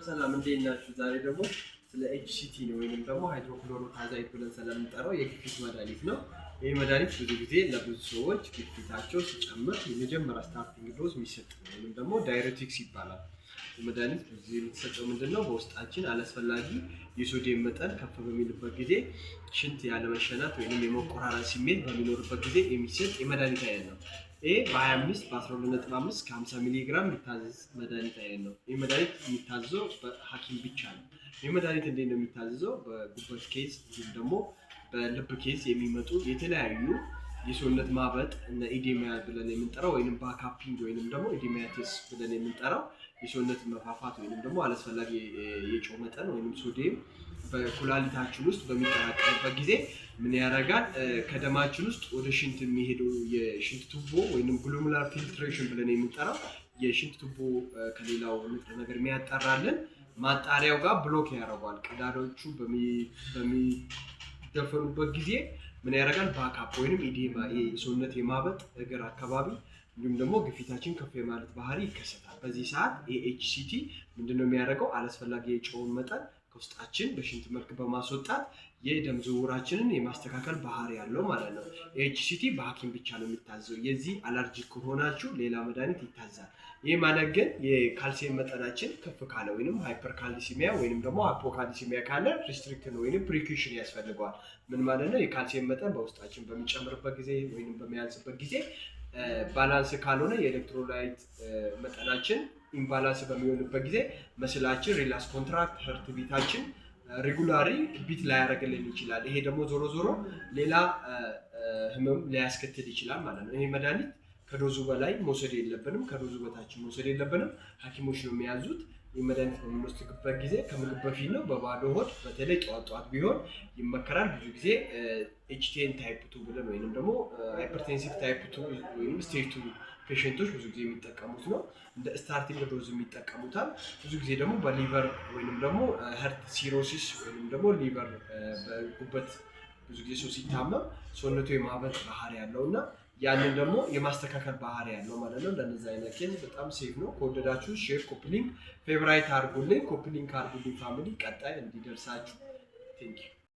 ሰላም እንዴት ናችሁ? ዛሬ ደግሞ ስለ ኤችሲቲ ነው ወይንም ደግሞ ሃይድሮክሎሮታዛይድ ብለን ስለምንጠራው የግፊት መድኃኒት ነው። ይህ መድኃኒት ብዙ ጊዜ ለብዙ ሰዎች ግፊታቸው ሲጨምር የመጀመሪያ ስታርቲንግ ዶዝ የሚሰጥ ነው ወይንም ደግሞ ዳይሬቲክስ ይባላል። መድኃኒት ብዙ ጊዜ የሚሰጠው ምንድነው? በውስጣችን አላስፈላጊ የሶዲየም መጠን ከፍ በሚልበት ጊዜ ሽንት ያለመሸናት ወይንም የመቆራረጥ ስሜት በሚኖርበት ጊዜ የሚሰጥ የመድኃኒት አይነት ነው። ይሄ በ25 በ12.5 እስከ 50 ሚሊ ግራም የሚታዘዝ መድኃኒት አይነት ነው። ይህ መድኃኒት የሚታዘዘው በሐኪም ብቻ ነው። ይህ መድኃኒት እንዴት ነው የሚታዘዘው? በጉበት ኬዝ እንዲሁም ደግሞ በልብ ኬዝ የሚመጡ የተለያዩ የሰውነት ማበጥ እና ኢዴሚያ ብለን የምንጠራው ወይንም ባካፒንግ ወይንም ደግሞ ኢዴሚያቲስ ብለን የምንጠራው የሰውነት መፋፋት ወይንም ደግሞ አላስፈላጊ የጨው መጠን ወይንም ሶዲየም በኩላሊታችን ውስጥ በሚጠራቀምበት ጊዜ ምን ያደርጋል? ከደማችን ውስጥ ወደ ሽንት የሚሄደው የሽንት ቱቦ ወይንም ግሎሜሩላር ፊልትሬሽን ብለን የምንጠራው የሽንት ቱቦ ከሌላው ንጥረ ነገር የሚያጣራልን ማጣሪያው ጋር ብሎክ ያደርገዋል። ቀዳዳዎቹ በሚደፈኑበት ጊዜ ምን ያደርጋል? ባካፕ ወይንም ኢዴማ የሰውነት የማበጥ እግር አካባቢ እንዲሁም ደግሞ ግፊታችን ከፍ የማለት ባህሪ ይከሰታል። በዚህ ሰዓት ኤችሲቲ ምንድነው የሚያደርገው? አላስፈላጊ የጨውን መጠን ከውስጣችን በሽንት መልክ በማስወጣት የደም ዝውውራችንን የማስተካከል ባህሪ ያለው ማለት ነው። ኤችሲቲ በሐኪም ብቻ ነው የሚታዘው። የዚህ አለርጂክ ከሆናችሁ ሌላ መድኃኒት ይታዛል። ይህ ማለት ግን የካልሲየም መጠናችን ከፍ ካለ ወይንም ሃይፐርካልሲሚያ ወይንም ደግሞ ሃይፖካልሲሚያ ካለ ሪስትሪክሽን ወይንም ፕሪኩሽን ያስፈልገዋል። ምን ማለት ነው? የካልሲየም መጠን በውስጣችን በሚጨምርበት ጊዜ ወይንም በሚያንስበት ጊዜ ባላንስ ካልሆነ የኤሌክትሮላይት መጠናችን ኢምባላንስ በሚሆንበት ጊዜ መስላችን ሪላክስ ኮንትራክት ሀርት ቢታችን ሬጉላሪ ቢት ላያደርግልን ይችላል። ይሄ ደግሞ ዞሮ ዞሮ ሌላ ህመም ሊያስከትል ይችላል ማለት ነው። ይሄ መድኃኒት ከዶዙ በላይ መውሰድ የለብንም፣ ከዶዙ በታችን መውሰድ የለብንም። ሐኪሞች ነው የሚያዙት። ይህ መድኃኒት በምንወስድበት ጊዜ ከምግብ በፊት ነው፣ በባዶ ሆድ በተለይ ጠዋት ቢሆን ይመከራል። ብዙ ጊዜ ኤችቲኤን ታይፕ 2 ብለን ወይንም ደግሞ ሃይፐርቴንሲቭ ታይፕ 2 ወይንም ስቴጅ 2 ፔሸንቶች ብዙ ጊዜ የሚጠቀሙት ነው። እንደ ስታርቲንግ ዶዝ የሚጠቀሙታል። ብዙ ጊዜ ደግሞ በሊቨር ወይንም ደግሞ ሀርት ሲሮሲስ ወይንም ደግሞ ሊቨር በጉበት ብዙ ጊዜ ሰው ሲታመም ሰውነቱ የማበጥ ባህሪ ያለው እና ያንን ደግሞ የማስተካከል ባህሪ ያለው ማለት ነው። ለነዚህ አይነት ኬዝ በጣም ሴፍ ነው። ከወደዳችሁ ሼር፣ ኮፒ ሊንክ፣ ፌቨራይት አድርጉልኝ። ኮፒ ሊንክ አድርጉልኝ ፋሚሊ፣ ቀጣይ እንዲደርሳችሁ። ቴንክ ዩ